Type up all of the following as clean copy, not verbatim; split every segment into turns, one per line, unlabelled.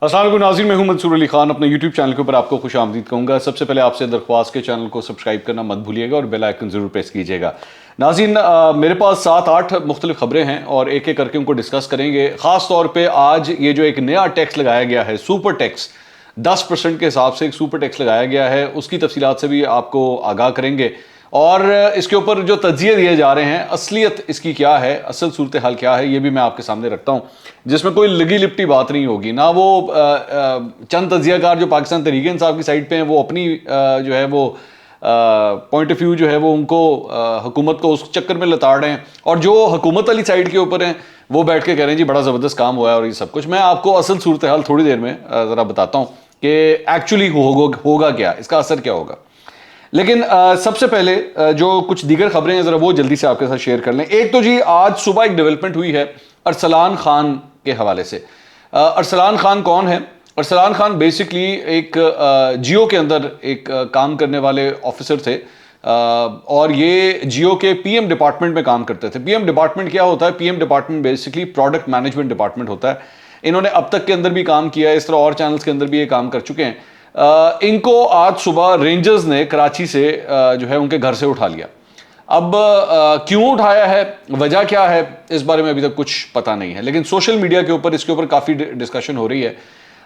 अस्सलाम वालेकुम नाज़रीन, मैं हूं मंसूर अली खान। अपने यूट्यूब चैनल के ऊपर आपको खुश आमदीद कहूँगा। सबसे पहले आपसे दरख्वास्त के चैनल को सब्सक्राइब करना मत भूलिएगा और बेल आइकन ज़रूर प्रेस कीजिएगा। नाज़रीन, मेरे पास 7-8 मुख्तलिफ खबरें हैं और एक एक करके उनको डिस्कस करेंगे। ख़ास तौर पर आज ये जो एक नया टैक्स लगाया गया है, सुपर टैक्स, 10% के हिसाब से एक सुपर टैक्स लगाया गया है, उसकी तफसीलात से भी आपको आगाह करेंगे। और इसके ऊपर जो तज्जिए दिए जा रहे हैं, असलियत इसकी क्या है, असल सूरत हाल क्या है, ये भी मैं आपके सामने रखता हूँ, जिसमें कोई लगी लिपटी बात नहीं होगी। ना वो चंद तज्जियाकार जो पाकिस्तान तहरीक इंसाफ की साइड पे हैं वो अपनी जो है वो पॉइंट ऑफ व्यू जो है वो उनको हुकूमत को उस चक्कर में लताड़ रहे हैं, और जो हुकूमत वाली साइड के ऊपर हैं वो बैठ के कह रहे हैं जी बड़ा ज़बरदस्त काम हुआ है और ये सब कुछ। मैं आपको असल सूरत हाल थोड़ी देर में ज़रा बताता हूँ कि एक्चुअली होगा क्या, इसका असर क्या होगा। लेकिन सबसे पहले जो कुछ दीगर खबरें हैं ज़रा वो जल्दी से आपके साथ शेयर कर लें। एक तो जी आज सुबह एक डेवलपमेंट हुई है अरसलान खान के हवाले से। अरसलान खान कौन है? अरसलान खान बेसिकली एक जियो के अंदर एक काम करने वाले ऑफिसर थे, और ये जियो के पीएम डिपार्टमेंट में काम करते थे। पीएम डिपार्टमेंट क्या होता है? PM department basically product management department होता है। इन्होंने अब तक के अंदर भी काम किया है, इस तरह और चैनल्स के अंदर भी ये काम कर चुके हैं। इनको आज सुबह रेंजर्स ने कराची से जो है उनके घर से उठा लिया। अब क्यों उठाया है, वजह क्या है, इस बारे में अभी तक कुछ पता नहीं है, लेकिन सोशल मीडिया के ऊपर इसके ऊपर काफ़ी डिस्कशन हो रही है।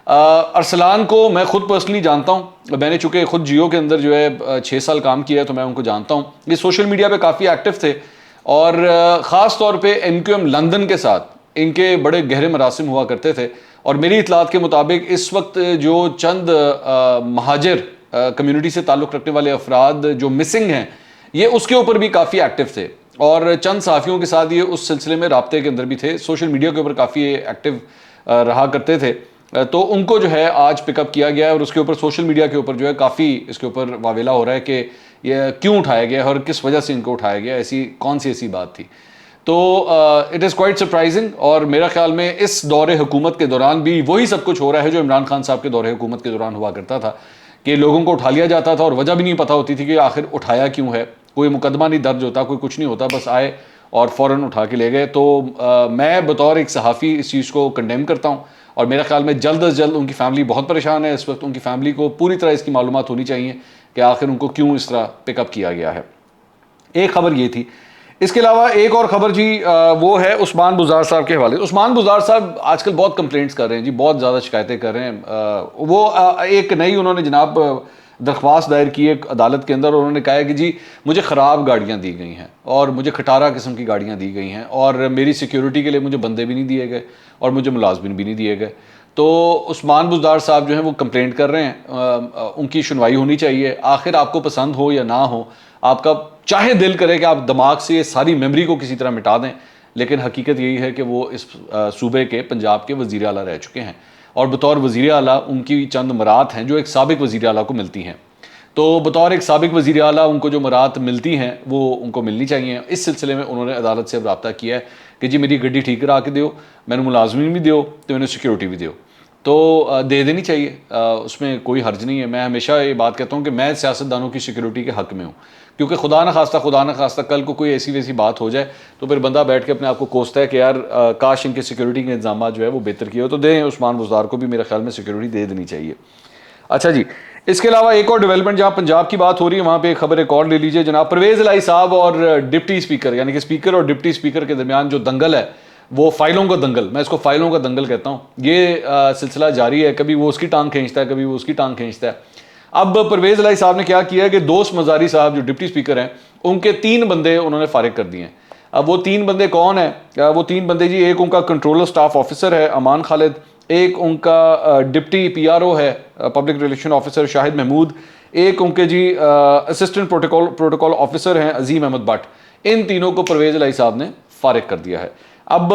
अरसलान को मैं खुद पर्सनली जानता हूँ, मैंने चूंकि खुद जियो के अंदर जो है 6 साल काम किया है तो मैं उनको जानता हूँ। ये सोशल मीडिया पे काफ़ी एक्टिव थे और ख़ास तौर पे MQM लंदन के साथ इनके बड़े गहरे मरासिम हुआ करते थे। और मेरी इतलात के मुताबिक इस वक्त जो चंद महाजिर कम्युनिटी से ताल्लुक़ रखने वाले अफराद जो मिसिंग हैं, ये उसके ऊपर भी काफ़ी एक्टिव थे और चंद सहाफ़ियों के साथ ये उस सिलसिले में राब्ते के अंदर भी थे, सोशल मीडिया के ऊपर काफ़ी एक्टिव रहा करते थे। तो उनको जो है आज पिकअप किया गया है और उसके ऊपर सोशल मीडिया के ऊपर जो है काफ़ी इसके ऊपर वावेला हो रहा है कि ये क्यों उठाया गया है और किस वजह से इनको उठाया गया, ऐसी कौन सी ऐसी बात थी। तो इट इज़ क्वाइट सरप्राइजिंग, और मेरा ख्याल में इस दौरे हुकूमत के दौरान भी वही सब कुछ हो रहा है जो इमरान खान साहब के दौरे हुकूमत के दौरान हुआ करता था, कि लोगों को उठा लिया जाता था और वजह भी नहीं पता होती थी कि आखिर उठाया क्यों है। कोई मुकदमा नहीं दर्ज होता, कोई कुछ नहीं होता, बस आए और फ़ौरन उठा के ले गए। तो मैं बतौर एक सहाफ़ी इस चीज़ को कंडेम करता हूँ और मेरा ख्याल में जल्द अज जल्द, उनकी फ़ैमिली बहुत परेशान है इस वक्त, उनकी फ़ैमिली को पूरी तरह इसकी मालूमात होनी चाहिए कि आखिर उनको क्यों इस तरह पिकअप किया गया है। एक खबर ये थी। इसके अलावा एक और खबर जी वो है उस्मान बुज़ार साहब के हवाले। उस्मान बुज़ार साहब आजकल बहुत कंप्लेंट्स कर रहे हैं जी, बहुत ज़्यादा शिकायतें कर रहे हैं। वो एक नई उन्होंने जनाब दरख्वास्त दायर की है अदालत के अंदर, उन्होंने कहा है कि जी मुझे ख़राब गाड़ियाँ दी गई हैं और मुझे खटारा किस्म की गाड़ियाँ दी गई हैं और मेरी सिक्योरिटी के लिए मुझे बंदे भी नहीं दिए गए और मुझे मुलाजमिन भी नहीं दिए गए। तो उस्मान बुज़दार साहब जो हैं वो कंप्लेंट कर रहे हैं, उनकी सुनवाई होनी चाहिए। आखिर आपको पसंद हो या ना हो, आपका चाहे दिल करे कि आप दिमाग से ये सारी मेमोरी को किसी तरह मिटा दें, लेकिन हकीकत यही है कि वो इस सूबे के पंजाब के वज़ीर आला रह चुके हैं और बतौर वज़ीर आला उनकी चंद मरात हैं जो एक साबिक वज़ीर आला को मिलती हैं। तो बतौर एक साबिक वज़ीर आला उनको जो मरात मिलती हैं वो उनको मिलनी चाहिए। इस सिलसिले में उन्होंने अदालत से अब रब्ता किया है कि जी मेरी गड्डी ठीक करा के दो, मैंने मुलाजमीन भी दो, तो मैंने सिक्योरिटी भी दो, तो दे देनी चाहिए, उसमें कोई हर्ज नहीं है। मैं हमेशा ये बात कहता हूँ कि मैं सियासतदानों की सिक्योरिटी के हक़ में हूँ, क्योंकि खुदा न खास्ता कल को कोई ऐसी वैसी बात हो जाए तो फिर बंदा बैठ के अपने आप को कोसता है कि यार काश इनके सिक्योरिटी के इंतजाम जो है वो बेहतर किए हो। तो दें, उस्मान बुज़दार को भी मेरे ख्याल में सिक्योरिटी दे देनी चाहिए। अच्छा जी, इसके अलावा एक और डेवलपमेंट, जहाँ पंजाब की बात हो रही है वहाँ पे एक खबर एक और ले लीजिए। जनाब परवेज़ इलाही साहब और डिप्टी स्पीकर, यानी कि स्पीकर और डिप्टी स्पीकर के दरमियान जो दंगल है, वो फाइलों का दंगल, मैं इसको फाइलों का दंगल कहता हूँ, ये सिलसिला जारी है। कभी वो उसकी टांग खींचता है, कभी वो उसकी टांग खींचता है। अब परवेज़ इलाही साहब ने क्या किया है कि दोस्त मज़ारी साहब जो डिप्टी स्पीकर हैं, उनके 3 बंदे उन्होंने फारिग कर दिए हैं। अब वो 3 बंदे कौन है? वो 3 बंदे जी, एक उनका कंट्रोलर स्टाफ ऑफिसर है अमान खालिद, एक उनका डिप्टी PRO है public relation officer Shahid Mahmood, एक उनके जी असिस्टेंट प्रोटोकॉल ऑफिसर हैं अजीम अहमद भट्ट। इन तीनों को परवेज़ इलाही साहब ने फारिग कर दिया है। अब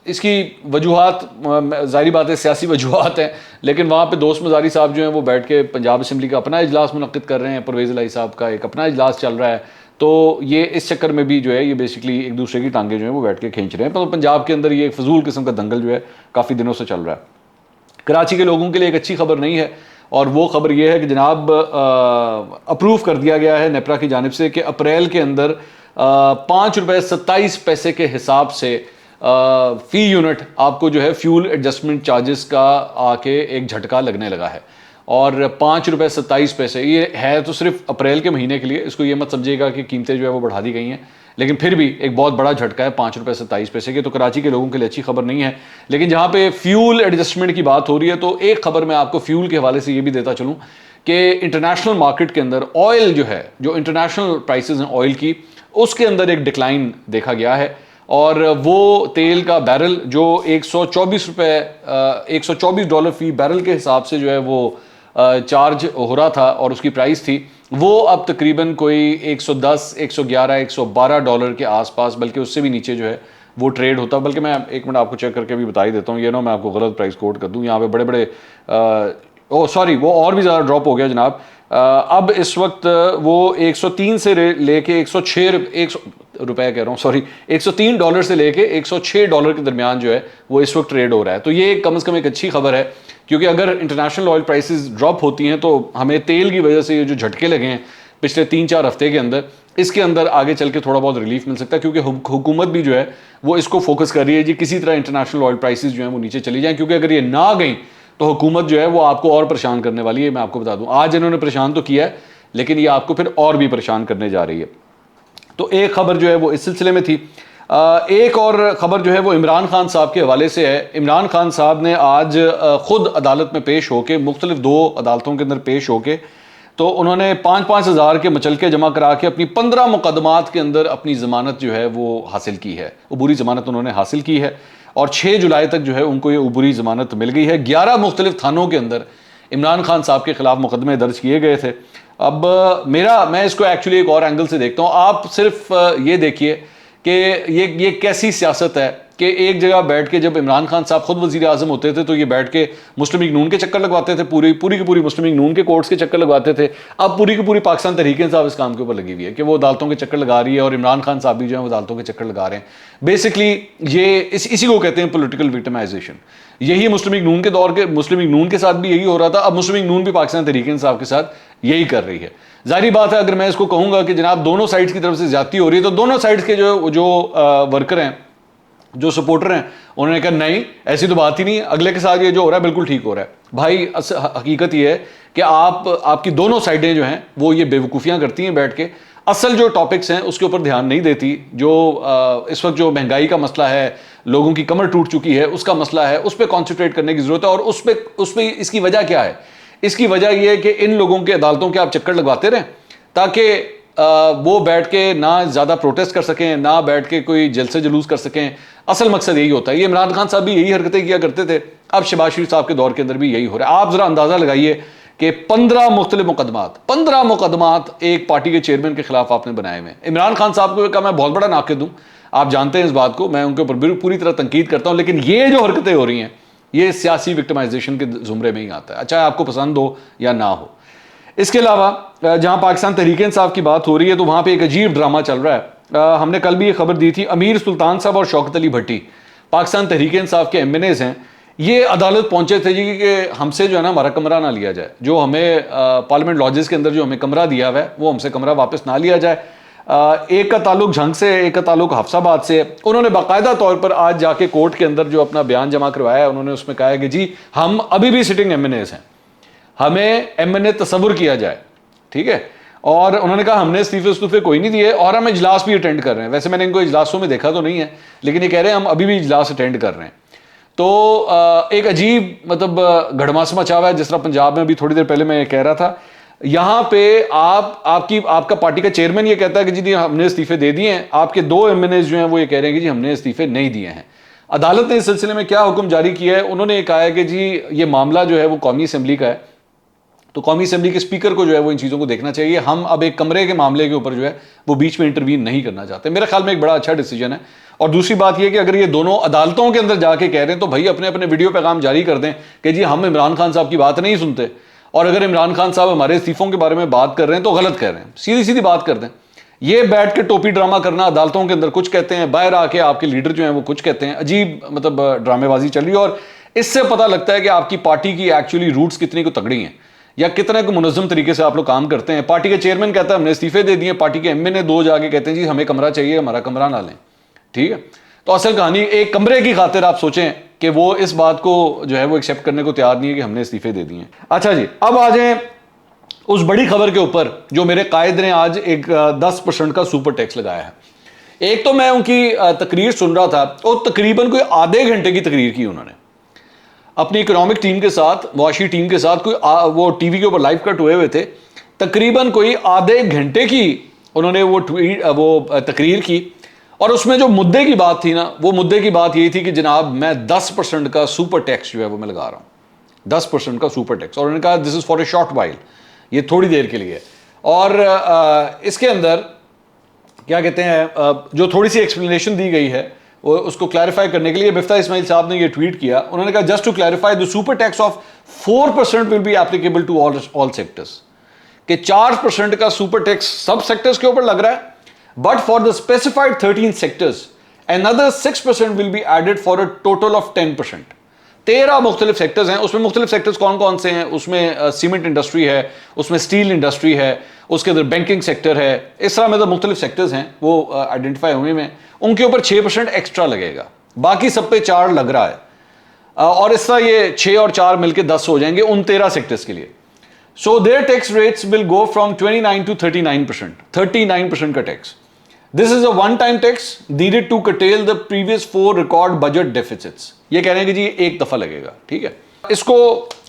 इसकी वजूहात ज़ाहिरी बात है सियासी वजूहात हैं, लेकिन वहाँ पे दोस्त मज़ारी साहब जो हैं वो बैठ के पंजाब असम्बली का अपना इजलास मुनक़्क़िद कर रहे हैं, परवेज़ इलाही साहब का एक अपना इजलास चल रहा है। तो ये इस चक्कर में भी जो है ये बेसिकली एक दूसरे की टांगें जो हैं वो बैठ के खींच रहे हैं। तो पंजाब के अंदर ये एक फजूल किस्म का दंगल जो है काफ़ी दिनों से चल रहा है। कराची के लोगों के लिए एक अच्छी खबर नहीं है, और वो खबर ये है कि जनाब अप्रूव कर दिया गया है नेपरा की जानिब से कि अप्रैल के अंदर 5 रुपये 27 पैसे के हिसाब से फी यूनिट आपको जो है फ्यूल एडजस्टमेंट चार्जेस का आके एक झटका लगने लगा है। और ₹5.27 ये है तो सिर्फ अप्रैल के महीने के लिए, इसको ये मत समझिएगा कि कीमतें जो है वो बढ़ा दी गई हैं, लेकिन फिर भी एक बहुत बड़ा झटका है ₹5.27 के। तो कराची के लोगों के लिए अच्छी खबर नहीं है। लेकिन जहाँ पे फ्यूल एडजस्टमेंट की बात हो रही है तो एक खबर मैं आपको फ्यूल के हवाले से ये भी देता चलूँ कि इंटरनेशनल मार्केट के अंदर ऑयल जो है, जो इंटरनेशनल प्राइसेस हैं ऑयल की, उसके अंदर एक डिक्लाइन देखा गया है। और वो तेल का बैरल जो $124 फी बैरल के हिसाब से जो है वो चार्ज हो रहा था और उसकी प्राइस थी, वो अब तकरीबन कोई 110, 111, $112 के आसपास, बल्कि उससे भी नीचे जो है वो ट्रेड होता। बल्कि मैं एक मिनट आपको चेक करके भी बता ही देता हूँ, ये ना मैं आपको गलत प्राइस कोट कर दूँ। यहाँ पे बड़े बड़े सॉरी, वो और भी ज़्यादा ड्रॉप हो गया जनाब। अब इस वक्त वो 103 से लेके 106 रुपए कह रहा हूँ, सॉरी, $103 से लेके $106 के दरमियान जो है वो इस वक्त ट्रेड हो रहा है। तो ये कम से कम एक अच्छी खबर है, क्योंकि अगर इंटरनेशनल ऑयल प्राइसेस ड्रॉप होती हैं तो हमें तेल की वजह से ये जो झटके लगे हैं पिछले 3-4 हफ्ते के अंदर, इसके अंदर आगे चल के थोड़ा बहुत रिलीफ मिल सकता है। क्योंकि हुकूमत भी जो है वो इसको फोकस कर रही है जी, किसी तरह इंटरनेशनल ऑयल प्राइसेस जो है वो नीचे चली जाएं, क्योंकि अगर ये ना गई तो हुकूमत जो है वो आपको और परेशान करने वाली है। मैं आपको बता दूं, आज इन्होंने परेशान तो किया है, लेकिन ये आपको फिर और भी परेशान करने जा रही है। तो एक खबर जो है वो इस सिलसिले में थी। एक और खबर जो है वो इमरान खान साहब के हवाले से है। इमरान खान साहब ने आज खुद अदालत में पेश होके, मुख्तलिफ 2 अदालतों के अंदर पेश होके, तो उन्होंने 5-5 हज़ार के मचलके जमा करा के अपनी 15 मुकदमात के अंदर अपनी ज़मानत जो है वो हासिल की है, अबूरी ज़मानत उन्होंने हासिल की है। और 6 जुलाई तक जो है उनको ये अबूरी ज़मानत मिल गई है। 11 मुख्तलिफ थानों के अंदर इमरान खान साहब के खिलाफ मुकदमे दर्ज किए गए थे। अब मैं इसको एक्चुअली एक और एंगल से देखता हूँ। आप सिर्फ ये देखिए कि ये कैसी सियासत है कि एक जगह बैठ के, जब इमरान खान साहब खुद वज़ीर आज़म होते थे तो ये बैठ के मुस्लिम लीग नून के चक्कर लगवाते थे, पूरी की पूरी मुस्लिम लीग नून के कोर्ट्स के चक्कर लगवाते थे। अब पूरी की पूरी पाकिस्तान तहरीक-ए-इंसाफ इस काम के ऊपर लगी हुई है कि वो अदालतों के चक्कर लगा रही है, और इमरान खान साहब भी जो है वो अदालतों के चक्कर लगा रहे हैं। बेसिकली ये इसी को कहते हैं पॉलिटिकल विक्टिमाइजेशन। यही मुस्लिम लीग नून के दौर के, मुस्लिम लीग नून के साथ भी यही हो रहा था, अब मुस्लिम लीग नून भी पाकिस्तान तहरीक-ए-इंसाफ के साथ यही कर रही है। जाहिर बात है, अगर मैं इसको कहूँगा कि जनाब दोनों साइड्स की तरफ से ज्यादती हो रही है, तो दोनों साइड्स के जो वर्कर हैं, जो सपोर्टर हैं, उन्होंने कहा नहीं, ऐसी तो बात ही नहीं है, अगले के साथ ये जो हो रहा है बिल्कुल ठीक हो रहा है। भाई हकीकत ये है कि आपकी दोनों साइडें जो हैं वो ये बेवकूफ़ियाँ करती हैं बैठ के, असल जो टॉपिक्स हैं उसके ऊपर ध्यान नहीं देती। जो इस वक्त जो महंगाई का मसला है, लोगों की कमर टूट चुकी है, उसका मसला है, उस पर कॉन्सेंट्रेट करने की ज़रूरत है। और उस पर इसकी वजह क्या है? इसकी वजह यह है कि इन लोगों के अदालतों के आप चक्कर लगवाते रहें ताकि वो बैठ के ना ज़्यादा प्रोटेस्ट कर सकें, ना बैठ के कोई जलसे जुलूस कर सकें। असल मकसद यही होता है। ये इमरान खान साहब भी यही हरकतें किया करते थे, अब शहबाज शरीफ साहब के दौर के अंदर भी यही हो रहा है। आप ज़रा अंदाज़ा लगाइए कि 15 मुख्तलिफ मुकदमात एक पार्टी के चेयरमैन के खिलाफ आपने बनाए हुए। इमरान खान साहब का मैं बहुत बड़ा नाक़िद हूँ, आप जानते हैं इस बात को, मैं उनके ऊपर पूरी तरह तनकीद करता हूँ, लेकिन ये जो हरकतें हो रही हैं ये सियासी विक्टिमाइजेशन के ज़ुमरे में ही आता है, अच्छा आपको पसंद हो या ना हो। इसके अलावा जहाँ पाकिस्तान तहरीक-ए-इंसाफ की बात हो रही है तो वहाँ पे एक अजीब ड्रामा चल रहा है। हमने कल भी ये खबर दी थी, अमीर सुल्तान साहब और शौकत अली भट्टी पाकिस्तान तहरीक-ए-इंसाफ के MNAs हैं, ये अदालत पहुंचे थे जी कि हमसे जो है ना हमारा कमरा ना लिया जाए, जो हमें पार्लियामेंट लॉजेस के अंदर जो हमें कमरा दिया हुआ है वो हमसे कमरा वापस ना लिया जाए। एक का ताल्लुक झंग से, एक का ताल्लुक हफ्साबाद से। उन्होंने बाकायदा तौर पर आज जाके कोर्ट के अंदर जो अपना बयान जमा करवाया, उन्होंने उसमें कहा है कि जी हम अभी भी सिटिंग MNAs हैं, हमें MNA तस्वुर किया जाए, ठीक है। और उन्होंने कहा हमने इस्तीफे कोई नहीं दिए और हम इजलास भी अटेंड कर रहे हैं। वैसे मैंने इनको इजलासों में देखा तो नहीं है, लेकिन ये कह रहे हैं हम अभी भी इजलास अटेंड कर रहे हैं। तो एक अजीब मतलब घड़मास मचा हुआ है, जिस तरह पंजाब में अभी थोड़ी देर पहले मैं कह रहा था। यहाँ पे आपका पार्टी का चेयरमैन ये कहता है कि जी हमने इस्तीफे दे दिए हैं, आपके 2 MNAs जो हैं वो ये कह रहे हैं कि जी हमने इस्तीफे नहीं दिए हैं। अदालत ने इस सिलसिले में क्या हुक्म जारी किया है? उन्होंने ये कहा है कि जी ये मामला जो है वो कौमी असम्बली का है, तो कौमी असम्बली के स्पीकर को जो है वो इन चीज़ों को देखना चाहिए। हम अब एक कमरे के मामले के ऊपर जो है वो बीच में इंटरवीन नहीं करना चाहते। मेरे ख्याल में एक बड़ा अच्छा डिसीजन है। और दूसरी बात यह कि अगर ये दोनों अदालतों के अंदर जाके कह रहे हैं तो भाई अपने अपने वीडियो पैगाम जारी कर दें कि जी हम इमरान खान साहब की बात नहीं सुनते, और अगर इमरान खान साहब हमारे इस्तीफों के बारे में बात कर रहे हैं तो गलत कह रहे हैं, सीधी सीधी बात कर दें। ये बैठ के टोपी ड्रामा करना, अदालतों के अंदर कुछ कहते हैं, बाहर आके आपके लीडर जो हैं वो कुछ कहते हैं, अजीब मतलब ड्रामेबाजी चल रही है। और इससे पता लगता है कि आपकी पार्टी की एक्चुअली रूट्स कितनी को तगड़ी हैं या कितने को मुनज़्ज़म तरीके से आप लोग काम करते हैं। पार्टी के चेयरमैन कहता है हमने इस्तीफे दे दिए, पार्टी के MNA 2 जाके कहते हैं जी हमें कमरा चाहिए, हमारा कमरा ना लें, ठीक है। तो असल कहानी एक कमरे की खातिर आप सोचें कि वो इस बात को जो है वो एक्सेप्ट करने को तैयार नहीं है कि हमने इस्तीफे दे दिए हैं। अच्छा जी, अब आ जाएं उस बड़ी खबर के ऊपर जो मेरे कायद ने आज एक 10% का सुपर टैक्स लगाया है। एक तो मैं उनकी तकरीर सुन रहा था और तकरीबन कोई आधे घंटे की तकरीर की उन्होंने अपनी इकोनॉमिक टीम के साथ, मुआशी टीम के साथ। कोई वो टीवी के ऊपर लाइव कट हुए हुए थे, तकरीबन कोई आधे घंटे की उन्होंने वो तकरीर की। और उसमें जो मुद्दे की बात थी ना, वो मुद्दे की बात यही थी कि जनाब मैं 10% का सुपर टैक्स जो है वो मैं लगा रहा हूँ, 10% का सुपर टैक्स। और उन्होंने कहा this is for a short while, ये थोड़ी देर के लिए। और इसके अंदर क्या कहते हैं, जो थोड़ी सी एक्सप्लेनेशन दी गई है वो उसको क्लैरिफाई करने के लिए मिफ्ता इस्माइल साहब ने ये ट्वीट किया। उन्होंने कहा just to clarify the super tax of 4% will be applicable to all sectors, कि 4% का सुपर टैक्स सब सेक्टर्स के ऊपर लग रहा है, but for the specified 13 sectors another 6% will be added for a total of 10%। 13 मुख्तलिफ सेक्टर्स हैं। उसमें मुख्तलिफ सेक्टर्स कौन कौन से हैं? उसमें सीमेंट इंडस्ट्री है, उसमें स्टील इंडस्ट्री है, उसके अंदर बैंकिंग सेक्टर है। इस तरह में तो मुख्तलिफ सेक्टर्स हैं वो आइडेंटिफाई हुए में, उनके ऊपर 6% एक्स्ट्रा लगेगा, बाकी सब पे 4 लग रहा है। और इस तरह ये 6 और 4 मिलकर 10 हो जाएंगे उन 13 सेक्टर्स के लिए। So their tax rates will go from 29 to 39%, 39% का tax. This is a one time tax needed to curtail the previous 4 record budget deficits. ये कह रहे हैं कि जी एक दफा लगेगा, ठीक है। इसको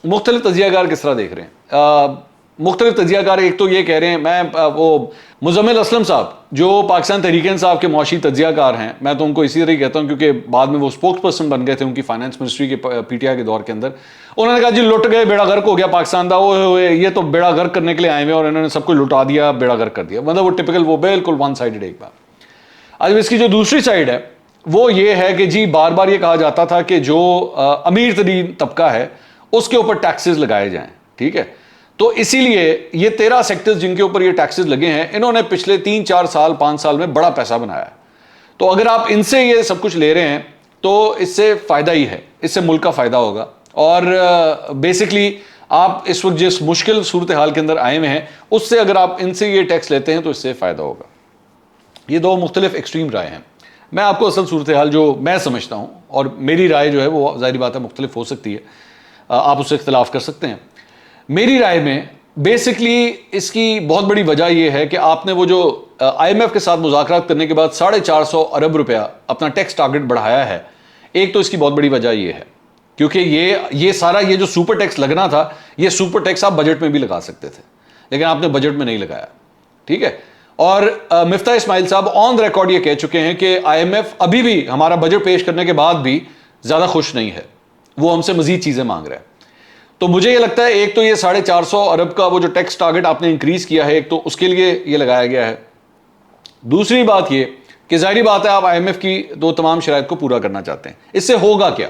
मुख्तलिफ तजियाकार किस तरह देख रहे हैं? मुख्तलिफ तजियाकार एक तो ये कह रहे हैं, मैं वो मुजम्मिल असलम साहब जो पाकिस्तान तहरीक इंसाफ के मुआशी तजियाकार हैं, मैं तो उनको इसी तरह ही कहता हूँ क्योंकि बाद में वो स्पोक्स पर्सन बन गए थे उनकी फाइनेंस मिनिस्ट्री के पीटीआई के दौर के अंदर। उन्होंने कहा जी लुट गए, बेड़ा गर्क हो गया पाकिस्तान का, वो ये तो बेड़ा गर्क करने के लिए आए हुए और इन्होंने सब कुछ लुटा दिया, बेड़ा गर्क कर दिया। मतलब वो टिपिकल, वो बिल्कुल वन साइडेड एक बात। आज इसकी जो दूसरी साइड है वो ये है कि जी बार बार ये कहा जाता था कि जो अमीर तरीन तबका है उसके ऊपर टैक्सेस लगाए जाएं, ठीक है। तो इसीलिए ये 13 सेक्टर्स जिनके ऊपर ये टैक्सेस लगे हैं, इन्होंने पिछले 3-4 साल 5 साल में बड़ा पैसा बनाया है। तो अगर आप इनसे ये सब कुछ ले रहे हैं तो इससे फ़ायदा ही है, इससे मुल्क का फ़ायदा होगा। और बेसिकली आप इस वक्त जिस मुश्किल सूरत हाल के अंदर आए हुए हैं उससे अगर आप इनसे ये टैक्स लेते हैं तो इससे फ़ायदा होगा। ये दो मुख्तलिफ एक्सट्रीम राय हैं। मैं आपको असल सूरत हाल जो मैं समझता हूँ, और मेरी राय जो है वो ज़ाहिर बात है मुख्तलिफ हो सकती है, आप उससे इख्तलाफ कर सकते हैं। मेरी राय में बेसिकली इसकी बहुत बड़ी वजह यह है कि आपने वो जो IMF के साथ मुज़ाकरात करने के बाद 450 अरब रुपया अपना टैक्स टारगेट बढ़ाया है। एक तो इसकी बहुत बड़ी वजह यह है क्योंकि ये सारा ये जो सुपर टैक्स लगना था, ये सुपर टैक्स आप बजट में भी लगा सकते थे, लेकिन आपने बजट में नहीं लगाया, ठीक है। और मिफ्ता इस्माइल साहब ऑन द रिकॉर्ड ये कह चुके हैं कि IMF अभी भी हमारा बजट पेश करने के बाद भी ज़्यादा खुश नहीं है, वो हमसे मज़ीद चीज़ें मांग रहा है। तो मुझे ये लगता है एक तो ये 450 अरब का वो जो टैक्स टारगेट आपने इंक्रीज किया है, एक तो उसके लिए ये लगाया गया है। दूसरी बात ये कि जाहिर बात है आप IMF की दो तमाम शराइत को पूरा करना चाहते हैं। इससे होगा क्या,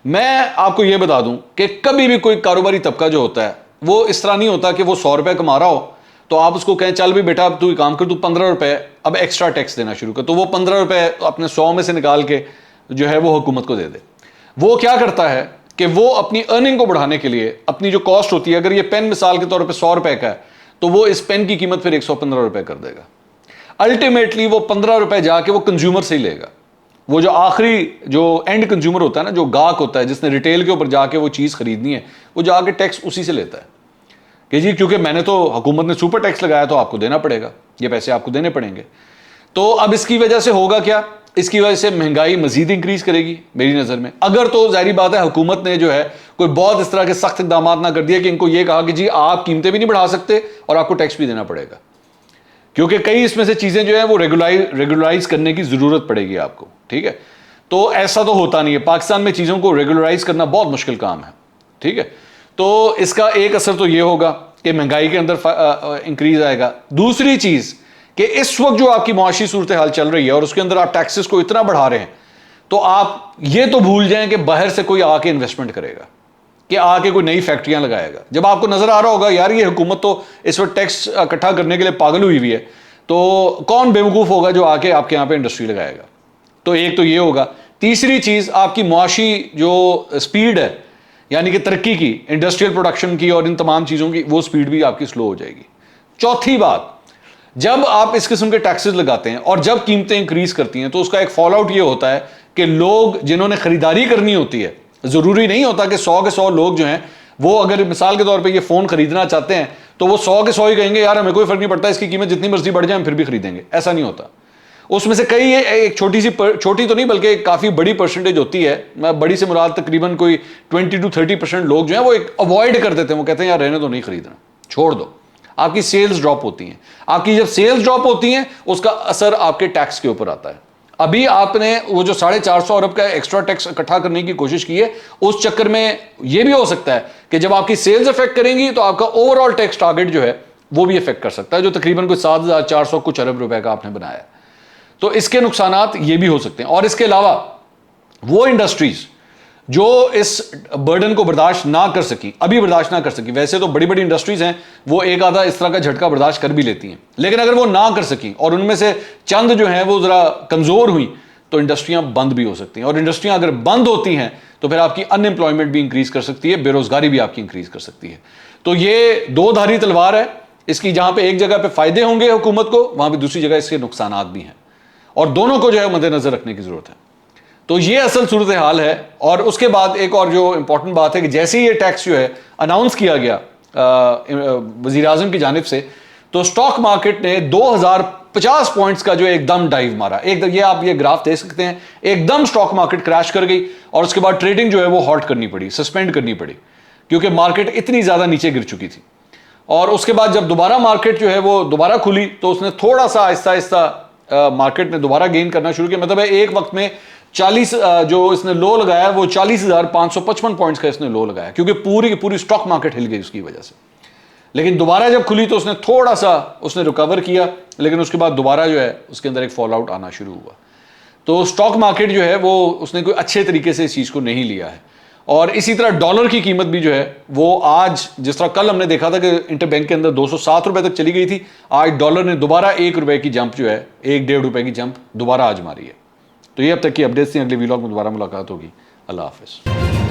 मैं आपको ये बता दूं कि कभी भी कोई कारोबारी तबका जो होता है वो इस तरह नहीं होता कि वो 100 रुपये कमा रहा हो तो आप उसको कहें चल भी बेटा अब तू काम कर, तू 15 रुपये अब एक्स्ट्रा टैक्स देना शुरू कर, तो वो 15 रुपये अपने 100 में से निकाल के जो है वो हुकूमत को दे दे। वो क्या करता है कि वो अपनी अर्निंग को बढ़ाने के लिए अपनी जो कॉस्ट होती है, अगर ये पेन मिसाल के तौर पे 100 रुपए का है तो वो इस पेन की कीमत फिर 115 रुपए कर देगा। अल्टीमेटली वो 15 रुपए जाके वो कंज्यूमर से ही लेगा। वो जो आखिरी जो एंड कंज्यूमर होता है ना, जो गाहक होता है जिसने रिटेल के ऊपर जाके वो चीज़ खरीदनी है, वो जाके टैक्स उसी से लेता है कि जी क्योंकि मैंने तो हुकूमत ने सुपर टैक्स लगाया तो आपको देना पड़ेगा, ये पैसे आपको देने पड़ेंगे। तो अब इसकी वजह से होगा क्या, इसकी वजह से महंगाई मजीद इंक्रीज करेगी मेरी नज़र में। अगर तो जाहिर बात है हुकूमत ने जो है कोई बहुत इस तरह के सख्त इकदाम ना कर दिया कि इनको ये कहा कि जी आप कीमतें भी नहीं बढ़ा सकते और आपको टैक्स भी देना पड़ेगा, क्योंकि कई इसमें से चीज़ें जो है वो रेगुलराइज करने की ज़रूरत पड़ेगी आपको, ठीक है। तो ऐसा तो होता नहीं है, पाकिस्तान में चीज़ों को रेगुलराइज करना बहुत मुश्किल काम है, ठीक है। तो इसका एक असर तो ये होगा कि महंगाई के अंदर इंक्रीज आएगा। दूसरी चीज़ कि इस वक्त जो आपकी मुआशी सूरत हाल चल रही है और उसके अंदर आप टैक्सेस को इतना बढ़ा रहे हैं, तो आप ये तो भूल जाएं कि बाहर से कोई आके इन्वेस्टमेंट करेगा, कि आके कोई नई फैक्ट्रियां लगाएगा। जब आपको नजर आ रहा होगा यार ये हुकूमत तो इस वक्त टैक्स इकट्ठा करने के लिए पागल हुई हुई है, तो कौन बेवकूफ़ होगा जो आके आपके यहाँ पे इंडस्ट्री लगाएगा। तो एक तो ये होगा। तीसरी चीज़ आपकी मुआशी जो स्पीड है, यानी कि तरक्की की, इंडस्ट्रियल प्रोडक्शन की और इन तमाम चीज़ों की, वो स्पीड भी आपकी स्लो हो जाएगी। चौथी बात, जब आप इस किस्म के टैक्सेस लगाते हैं और जब कीमतें इंक्रीज करती हैं तो उसका एक फॉल आउट ये होता है कि लोग जिन्होंने खरीदारी करनी होती है, जरूरी नहीं होता कि 100 के 100 लोग जो हैं वो अगर मिसाल के तौर पे ये फोन खरीदना चाहते हैं तो वो 100 के 100 ही कहेंगे यार हमें कोई फर्क नहीं पड़ता, इसकी कीमत जितनी मर्जी बढ़ जाए हम फिर भी खरीदेंगे। ऐसा नहीं होता। उसमें से कई एक छोटी तो नहीं बल्कि काफी बड़ी परसेंटेज होती है, मैं बड़ी से मुराद तकरीबन कोई 20 to 30% लोग जो हैं वो एक अवॉइड कर देते हैं, वो कहते हैं यार रहने दो, नहीं खरीदना, छोड़ दो। आपकी सेल्स ड्रॉप होती हैं। आपकी जब सेल्स ड्रॉप होती हैं उसका असर आपके टैक्स के ऊपर आता है। अभी आपने वो जो 450 अरब का एक्स्ट्रा टैक्स इकट्ठा करने की कोशिश की है, उस चक्कर में यह भी हो सकता है कि जब आपकी सेल्स इफेक्ट करेंगी तो आपका ओवरऑल टैक्स टारगेट जो है वो भी इफेक्ट कर सकता है, जो तकरीबन कोई 7,400 कुछ अरब रुपए का आपने बनाया। तो इसके नुकसानात ये भी हो सकते हैं। और इसके अलावा वो इंडस्ट्रीज जो इस बर्डन को बर्दाश्त ना कर सकी, अभी बर्दाश्त ना कर सकी, वैसे तो बड़ी बड़ी इंडस्ट्रीज हैं वो एक आधा इस तरह का झटका बर्दाश्त कर भी लेती हैं, लेकिन अगर वो ना कर सकी और उनमें से चंद जो हैं वो जरा कमजोर हुई तो इंडस्ट्रियां बंद भी हो सकती हैं। और इंडस्ट्रियां अगर बंद होती हैं तो फिर आपकी अनएम्प्लॉयमेंट भी इंक्रीज कर सकती है, बेरोजगारी भी आपकी इंक्रीज कर सकती है। तो ये दो धारी तलवार है, इसकी जहां पे एक जगह पे फायदे होंगे हुकूमत को, वहां पे दूसरी जगह इसके नुकसानात भी हैं और दोनों को जो है मद्देनजर रखने की जरूरत है। तो ये असल सूरत हाल है। और उसके बाद एक और जो इंपॉर्टेंट बात है कि जैसे ही ये टैक्स जो है अनाउंस किया गया वजीर आजम की जानिब से, तो स्टॉक मार्केट ने 2050 पॉइंट्स का जो एकदम डाइव मारा। ये आप ये ग्राफ देख सकते हैं, एकदम स्टॉक मार्केट क्रैश कर गई और उसके बाद ट्रेडिंग जो है वो हॉल्ट करनी पड़ी, सस्पेंड करनी पड़ी, क्योंकि मार्केट इतनी ज्यादा नीचे गिर चुकी थी। और उसके बाद जब दोबारा मार्केट जो है वो दोबारा खुली तो उसने थोड़ा सा आहिस्ता आहिस्ता मार्केट ने दोबारा गेन करना शुरू किया। मतलब है एक वक्त में 40 जो इसने लो लगाया वो 40,555 पॉइंट्स का इसने लो लगाया, क्योंकि पूरी की पूरी स्टॉक मार्केट हिल गई उसकी वजह से। लेकिन दोबारा जब खुली तो उसने थोड़ा सा रिकवर किया, लेकिन उसके बाद दोबारा जो है उसके अंदर एक फॉल आउट आना शुरू हुआ। तो स्टॉक मार्केट जो है वो उसने कोई अच्छे तरीके से इस चीज को नहीं लिया है। और इसी तरह डॉलर की कीमत भी जो है वो आज, जिस तरह कल हमने देखा था कि इंटरबैंक के अंदर 207 रुपए तक चली गई थी, आज डॉलर ने दोबारा 1 रुपए की जंप जो है, 1-1.5 रुपए की जंप दोबारा आज मारी है। तो ये अब तक की अपडेट्स थी। अगले वीलॉग में दोबारा मुलाकात होगी। अल्लाह हाफिज।